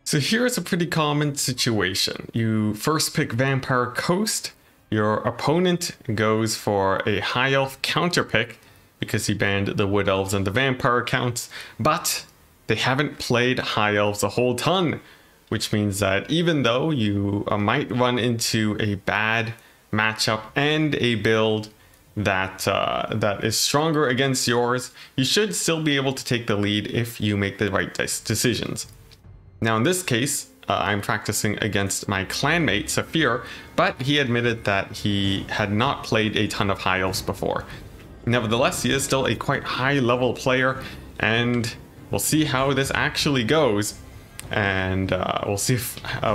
So here's a pretty common situation. You first pick Vampire Coast. Your opponent goes for a high elf counterpick because he banned the wood elves and the vampire counts, but they haven't played high elves a whole ton, which means that even though you might run into a bad matchup and a build that is stronger against yours, you should still be able to take the lead if you make the right decisions. Now in this case, I'm practicing against my clanmate, Saphir, but he admitted that he had not played a ton of high elves before. Nevertheless, he is still a quite high level player, and we'll see how this actually goes. And we'll see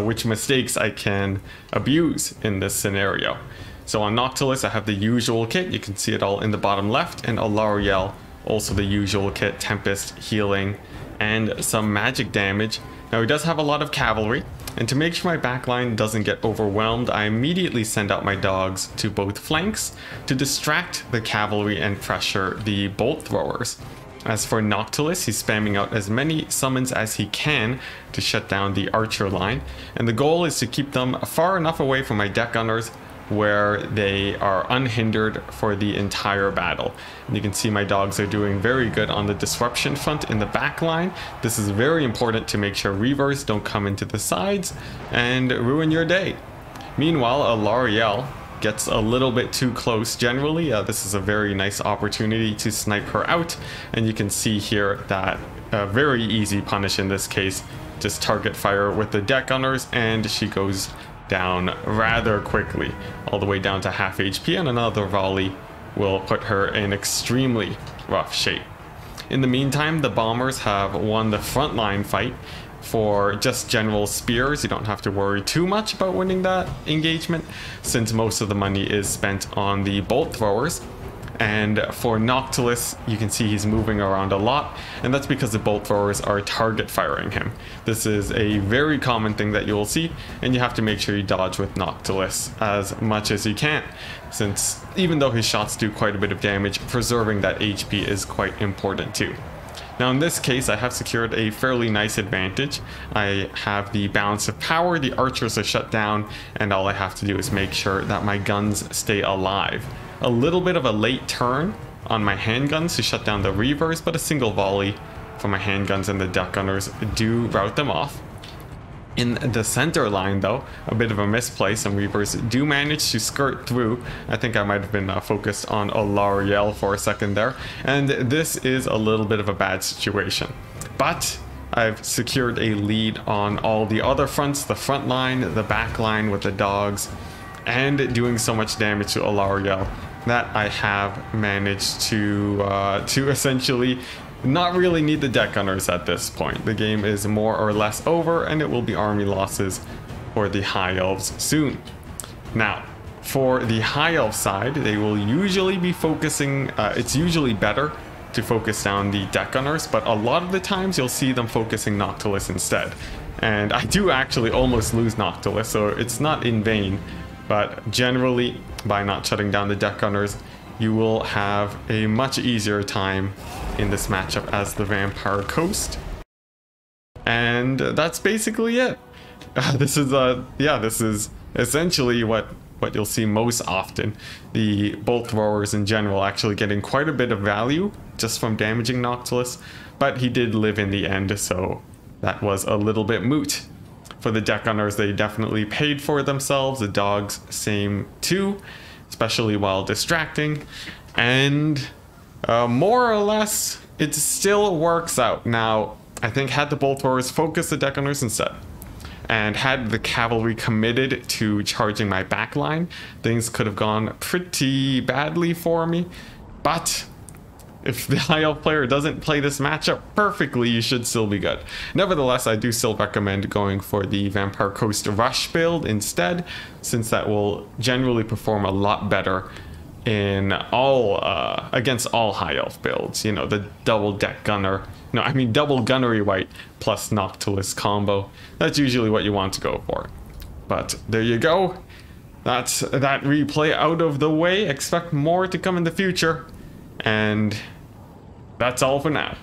which mistakes I can abuse in this scenario. So on Noctilus, I have the usual kit. You can see it all in the bottom left, and Alariel, also the usual kit, Tempest, healing, and some magic damage. Now he does have a lot of cavalry, and to make sure my backline doesn't get overwhelmed, I immediately send out my dogs to both flanks to distract the cavalry and pressure the bolt throwers. As for Noctilus, he's spamming out as many summons as he can to shut down the archer line, and the goal is to keep them far enough away from my deck gunners where they are unhindered for the entire battle. And you can see my dogs are doing very good on the disruption front in the back line. This is very important to make sure reavers don't come into the sides and ruin your day. Meanwhile, Alariel gets a little bit too close. Generally, this is a very nice opportunity to snipe her out, and you can see here that a very easy punish in this case. Just target fire with the deck gunners, and she goes down rather quickly, all the way down to half HP, and another volley will put her in extremely rough shape. In the meantime, the bombers have won the frontline fight. For just general spears, you don't have to worry too much about winning that engagement, since most of the money is spent on the bolt throwers. And for Noctilus, you can see he's moving around a lot, and that's because the bolt throwers are target firing him. This is a very common thing that you'll see, and you have to make sure you dodge with Noctilus as much as you can, since even though his shots do quite a bit of damage, preserving that HP is quite important too. Now in this case, I have secured a fairly nice advantage. I have the balance of power, the archers are shut down, and all I have to do is make sure that my guns stay alive. A little bit of a late turn on my handguns to shut down the reavers, but a single volley from my handguns and the deck gunners do rout them off. In the center line though, a bit of a misplay. Some reavers do manage to skirt through. I think I might have been focused on Alariel for a second there, and this is a little bit of a bad situation. But I've secured a lead on all the other fronts, the front line, the back line with the dogs, and doing so much damage to Alariel that I have managed to essentially not really need the deck gunners at this point. The game is more or less over, and it will be army losses for the high elves soon. Now, for the high elf side, they will usually be focusing, it's usually better to focus down the deck gunners, but a lot of the times you'll see them focusing Noctilus instead. And I do actually almost lose Noctilus, so it's not in vain. But generally, by not shutting down the deck gunners, you will have a much easier time in this matchup as the Vampire Coast. And that's basically it. This is essentially what you'll see most often. The bolt throwers in general actually getting quite a bit of value just from damaging Noctilus, but he did live in the end, so that was a little bit moot. For the deck gunners, they definitely paid for themselves. The dogs, same too, especially while distracting. And more or less, it still works out. Now, I think had the bolt throwers focused the deck gunners instead, and had the cavalry committed to charging my backline, things could have gone pretty badly for me. But if the high elf player doesn't play this matchup perfectly, you should still be good. Nevertheless, I do still recommend going for the Vampire Coast Rush build instead, since that will generally perform a lot better in all against all high elf builds. You know, the double deck gunner, no, I mean double gunnery white plus Noctilus combo. That's usually what you want to go for. But there you go. That's that replay out of the way. Expect more to come in the future. And that's all for now.